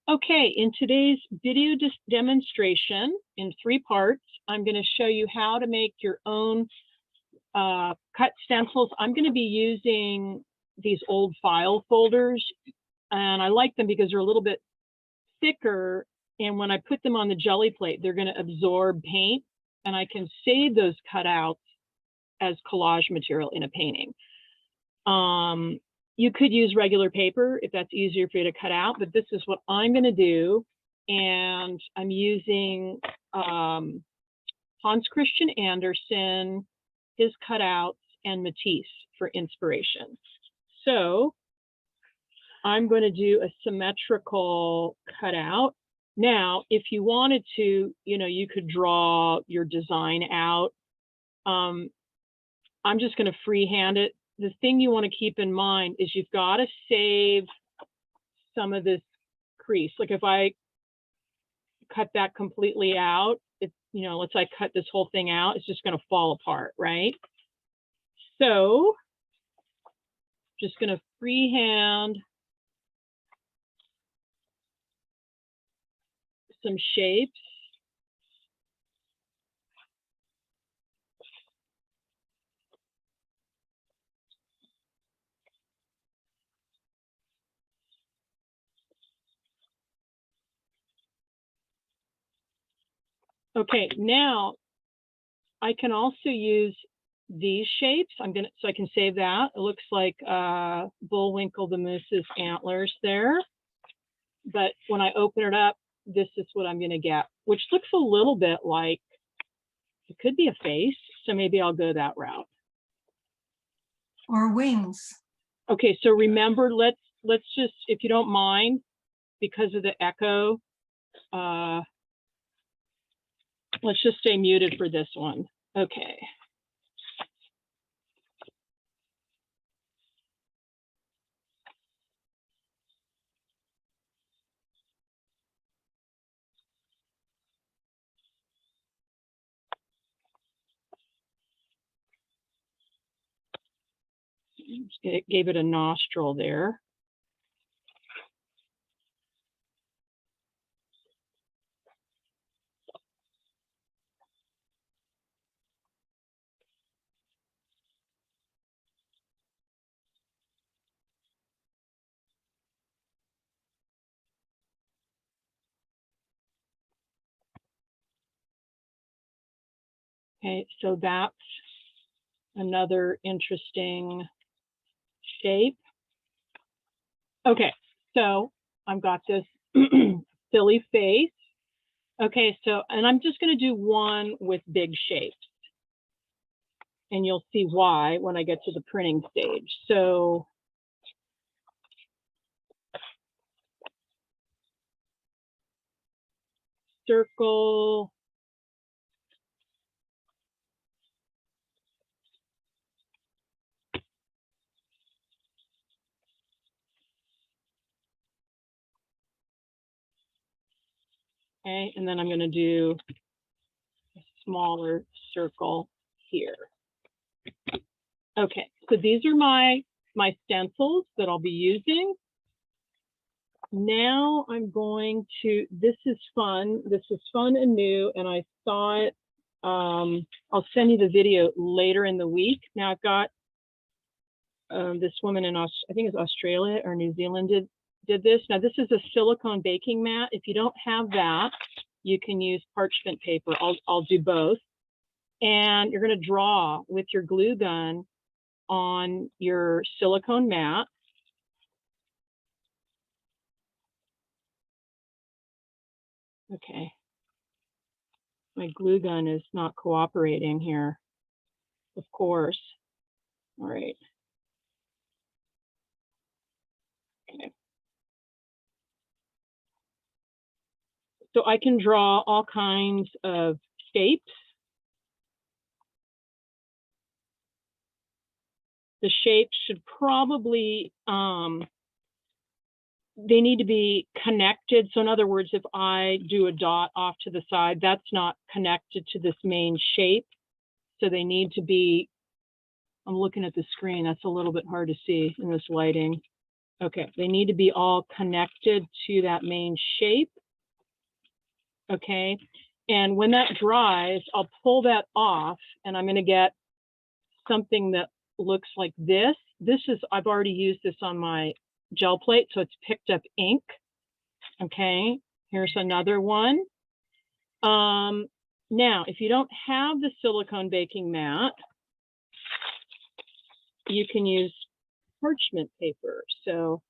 Okay, in today's video demonstration in 3 parts, I'm going to show you how to make your own cut stencils. I'm going to be using these old file folders, and I like them because they're a little bit thicker, and when I put them on the Gelli Plate, they're going to absorb paint, and I can save those cutouts as collage material in a painting. You could use regular paper if that's easier for you to cut out, but this is what I'm going to do. And I'm using Hans Christian Andersen, his cutouts, and Matisse for inspiration. So I'm going to do a symmetrical cutout. Now, if you wanted to, you could draw your design out. I'm just going to freehand it. The thing you want to keep in mind is you've got to save some of this crease. Like if I cut that completely out, let's say I cut this whole thing out, it's just going to fall apart, right? So just going to freehand some shapes. Okay, now I can also use these shapes. So I can save that. It looks like Bullwinkle the Moose's antlers there. But when I open it up, this is what I'm going to get, which looks a little bit like it could be a face. So maybe I'll go that route. Or wings. Okay, so remember, let's just, if you don't mind, because of the echo, let's just stay muted for this one. Okay. It gave it a nostril there. Okay, so that's another interesting shape. Okay, so I've got this silly face. Okay, so, and I'm just going to do one with big shapes. And you'll see why when I get to the printing stage. So circle. Okay, and then I'm going to do a smaller circle here. Okay, so these are my stencils that I'll be using. Now I'm going to, this is fun and new, and I saw it, I'll send you the video later in the week. Now I've got this woman in, I think it's Australia or New Zealand did this. Now this is a silicone baking mat. If you don't have that, you can use parchment paper. I'll do both. And you're going to draw with your glue gun on your silicone mat. Okay. My glue gun is not cooperating here, of course. All right. Okay. So I can draw all kinds of shapes. The shapes should probably, they need to be connected. So in other words, if I do a dot off to the side, that's not connected to this main shape. So they need to be, I'm looking at the screen, that's a little bit hard to see in this lighting. Okay, they need to be all connected to that main shape. Okay, and when that dries, I'll pull that off and I'm going to get something that looks like this. This is, I've already used this on my gel plate, so it's picked up ink. Okay, here's another one. Now, if you don't have the silicone baking mat, you can use parchment paper. So,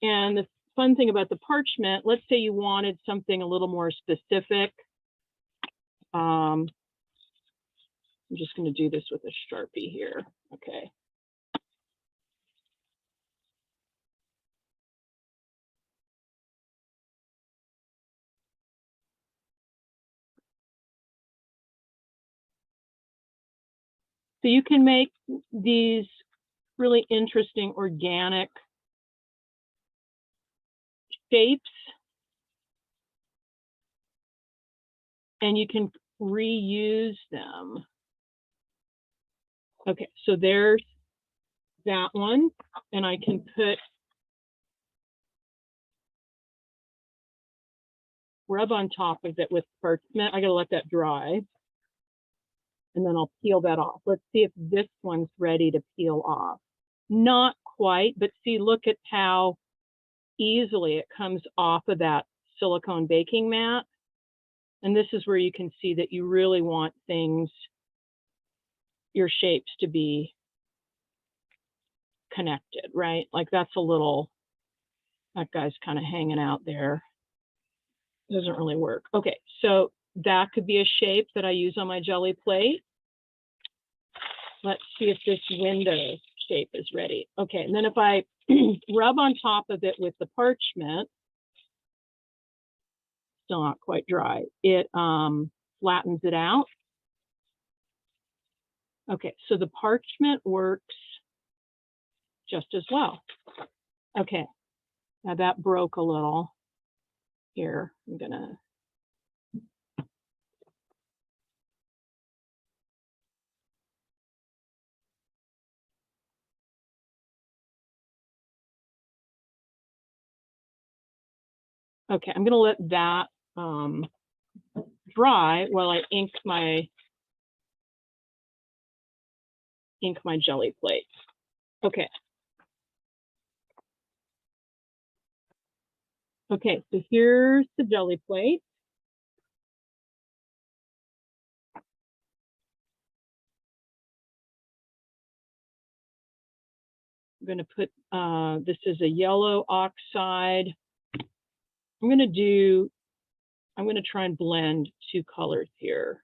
and the fun thing about the parchment, let's say you wanted something a little more specific. I'm just going to do this with a Sharpie here. Okay. So you can make these really interesting organic shapes, and you can reuse them. Okay, so there's that one, and I can rub on top of it with parchment. I gotta let that dry, and then I'll peel that off. Let's see if this one's ready to peel off. Not quite, but see, look at how easily it comes off of that silicone baking mat. And this is where you can see that you really want things, your shapes, to be connected, right? Like that's a little, that guy's kind of hanging out there. Doesn't really work. Okay, so that could be a shape that I use on my Gelli plate. Let's see if this window shape is ready. Okay, and then if I rub on top of it with the parchment, still not quite dry, it flattens it out. Okay, so the parchment works just as well. Okay, now that broke a little. Here, I'm gonna. Okay, I'm gonna let that dry while I ink my Gelli plate. Okay. Okay, so here's the Gelli plate. I'm going to put, this is a yellow oxide. I'm going to try and blend two colors here.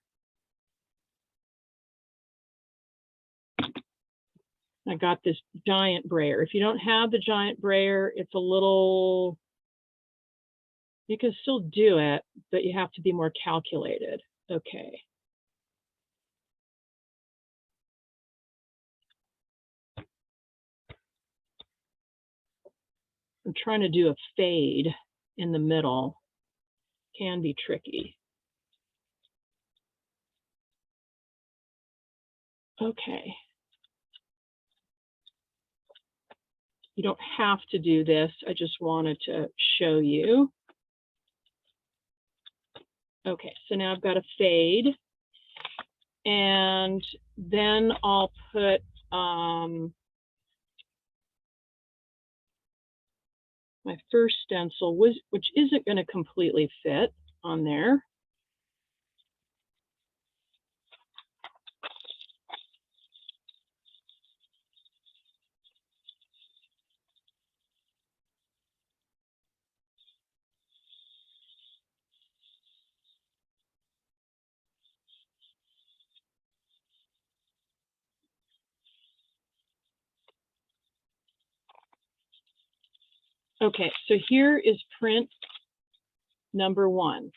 I got this giant brayer. If you don't have the giant brayer, it's a little, you can still do it, but you have to be more calculated. Okay. I'm trying to do a fade in the middle. Can be tricky. Okay. You don't have to do this. I just wanted to show you. Okay, so now I've got a fade. And then I'll put my first stencil, which isn't going to completely fit on there. Okay, so here is print number 1.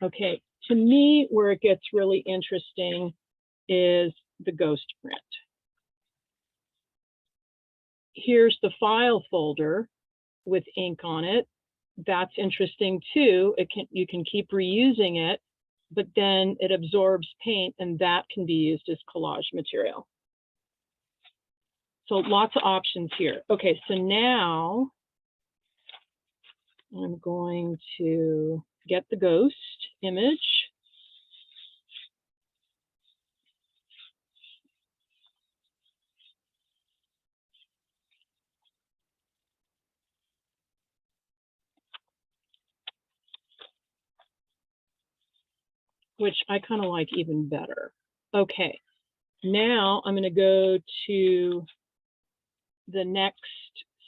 Okay, to me, where it gets really interesting is the ghost print. Here's the file folder with ink on it. That's interesting too. You can keep reusing it, but then it absorbs paint, and that can be used as collage material. So lots of options here. Okay, so now I'm going to get the ghost image. Which I kind of like even better. Okay, now I'm going to go to the next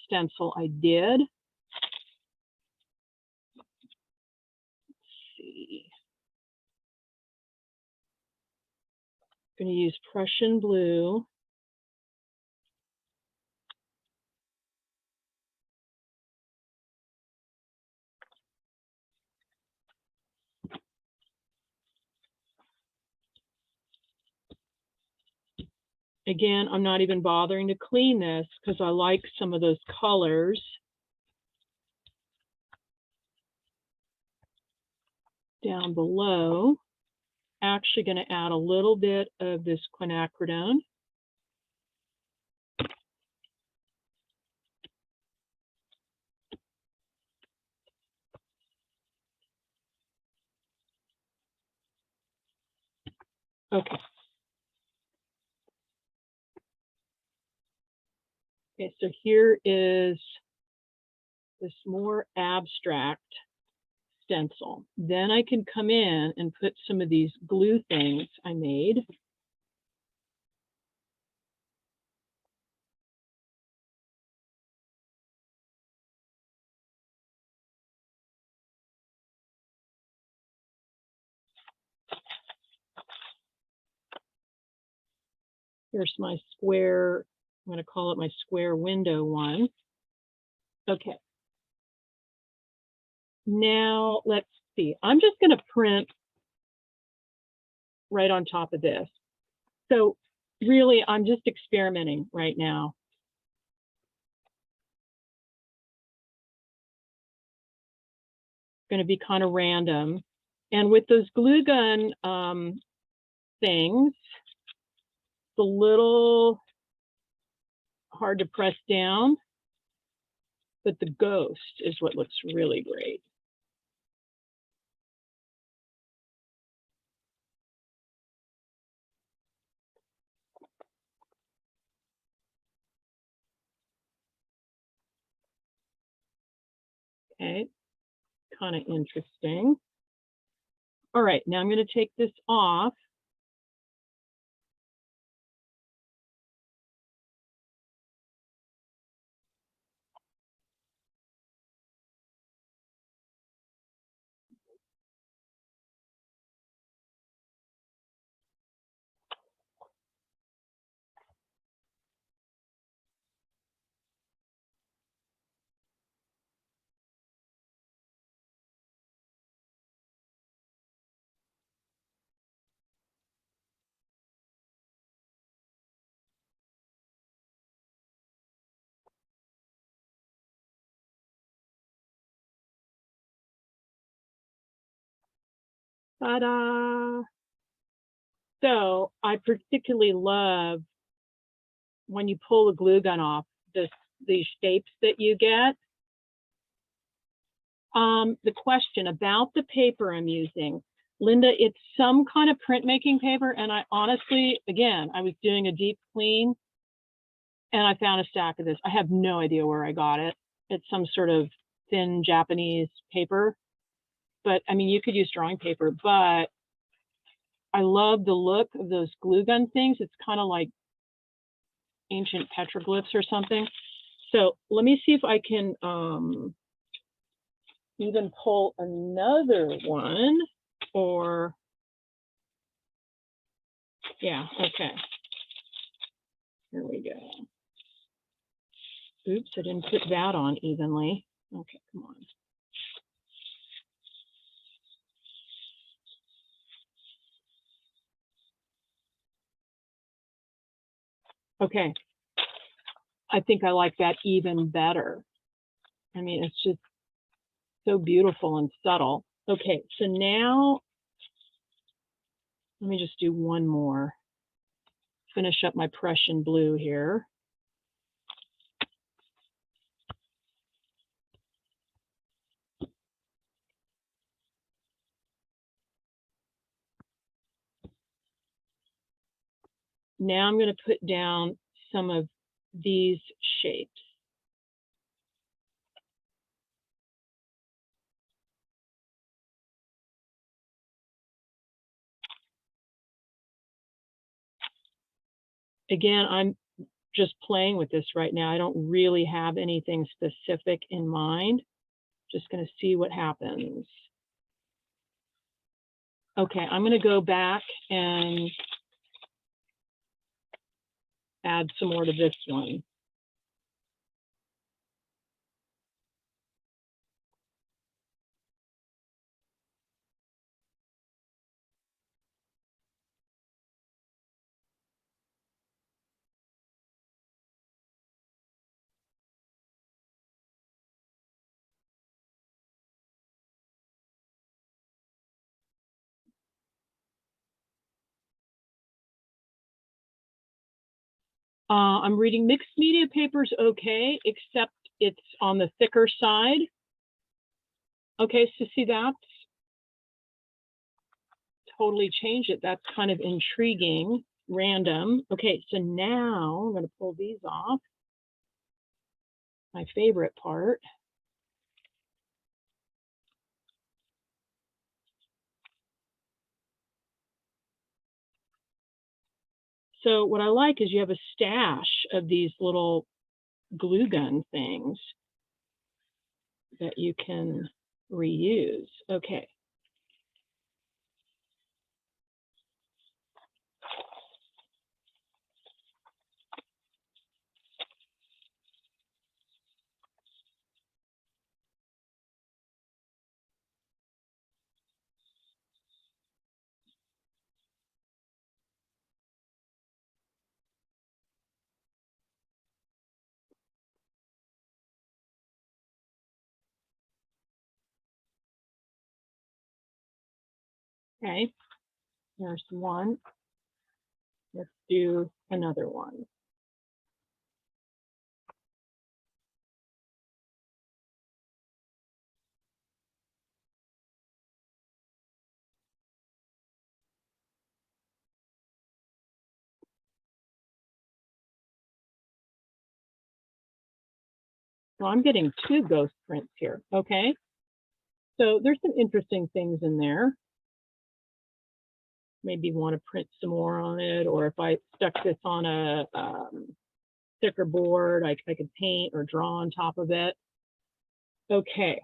stencil I did. Let's see. I'm going to use Prussian blue. Again, I'm not even bothering to clean this because I like some of those colors. Down below, actually going to add a little bit of this quinacridone. Okay. Okay, so here is this more abstract stencil. Then I can come in and put some of these glue things I made. Here's my square, I'm going to call it my square window one. Okay. Now let's see. I'm just going to print right on top of this. So really, I'm just experimenting right now. Going to be kind of random. And with those glue gun things, it's a little hard to press down, but the ghost is what looks really great. Okay, kind of interesting. All right, now I'm going to take this off. Ta-da! So I particularly love when you pull the glue gun off, these shapes that you get. The question about the paper I'm using, Linda, it's some kind of printmaking paper, and I honestly, again, I was doing a deep clean, and I found a stack of this. I have no idea where I got it. It's some sort of thin Japanese paper, but I mean, you could use drawing paper, but I love the look of those glue gun things. It's kind of like ancient petroglyphs or something. So let me see if I can even pull another one, or yeah, okay. Here we go. Oops, I didn't put that on evenly. Okay, come on. Okay, I think I like that even better. I mean, it's just so beautiful and subtle. Okay, so now let me just do one more. Finish up my Prussian blue here. now I'm going to put down some of these shapes. Again, I'm just playing with this right now. I don't really have anything specific in mind. Just going to see what happens. Okay, I'm going to go back and add some more to this one. I'm reading mixed media papers okay, except it's on the thicker side. Okay, so see, that's totally changed it. That's kind of intriguing, random. Okay, so now I'm going to pull these off. My favorite part. So what I like is you have a stash of these little glue gun things that you can reuse. Okay. Okay, there's one. Let's do another one. So I'm getting two ghost prints here. Okay, so there's some interesting things in there. Maybe want to print some more on it, or if I stuck this on a thicker board, I could paint or draw on top of it. Okay.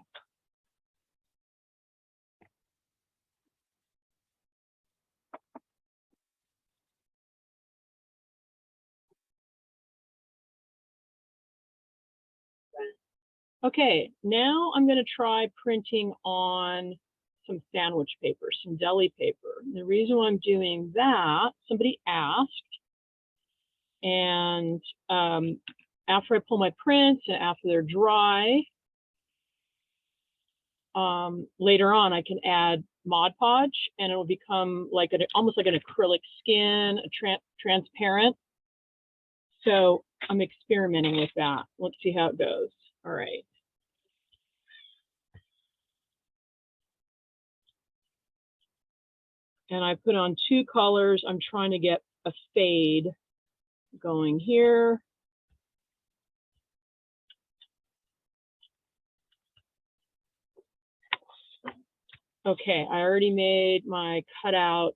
Okay, now I'm going to try printing on some sandwich paper, some deli paper. And the reason why I'm doing that, somebody asked, and after I pull my prints and after they're dry, later on I can add Mod Podge and it'll become like almost like an acrylic skin, a transparent. So I'm experimenting with that. Let's see how it goes. All right. And I put on two colors. I'm trying to get a fade going here. Okay, I already made my cutout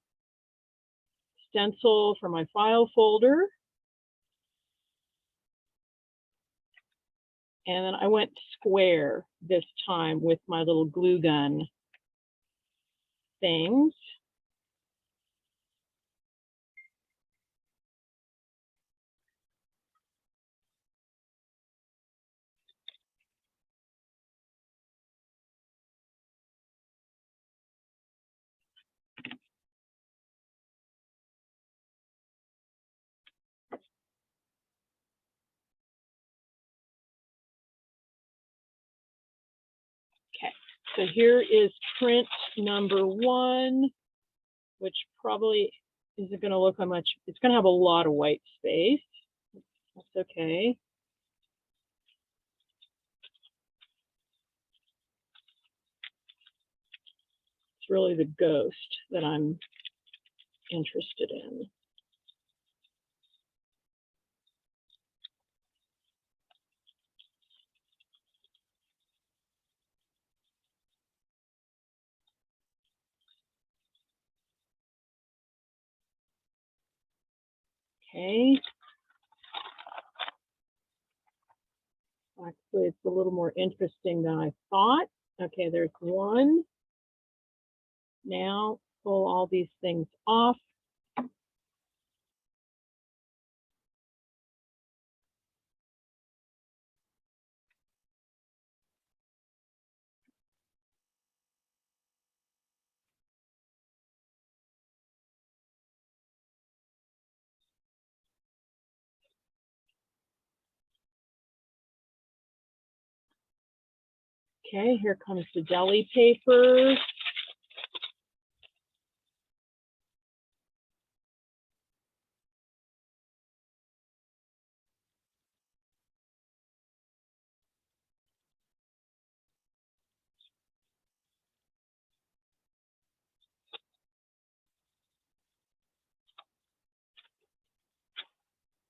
stencil for my file folder. And then I went square this time with my little glue gun things. Okay, so here is print number 1, which probably isn't going to look how much. It's going to have a lot of white space. That's okay. It's really the ghost that I'm interested in. Okay. Actually, it's a little more interesting than I thought. Okay, there's one. Now pull all these things off. Okay, here comes the deli paper.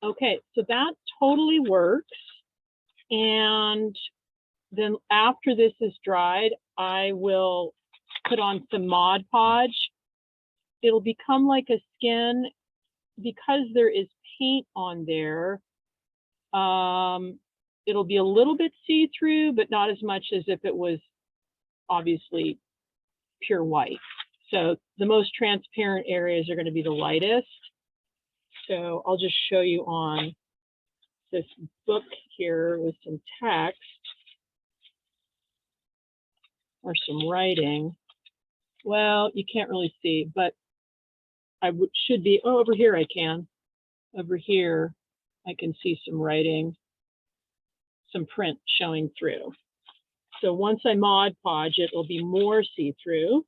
Okay, so that totally works. And then after this is dried, I will put on some Mod Podge. It'll become like a skin because there is paint on there. It'll be a little bit see-through, but not as much as if it was obviously pure white. So the most transparent areas are going to be the lightest. So I'll just show you on this book here with some text or some writing. Well, you can't really see, but I should be, oh, over here I can. Over here, I can see some writing, some print showing through. So once I Mod Podge, it will be more see-through.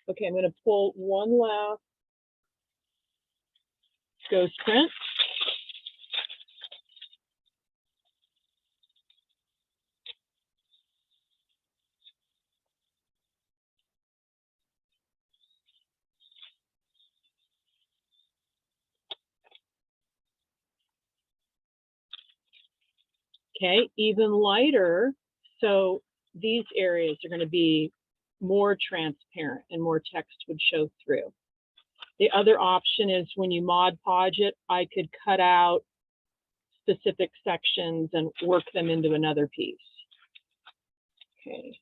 Okay, I'm going to pull one last ghost print. Okay, even lighter. So these areas are going to be more transparent and more text would show through. The other option is when you Mod Podge it, I could cut out specific sections and work them into another piece. Okay.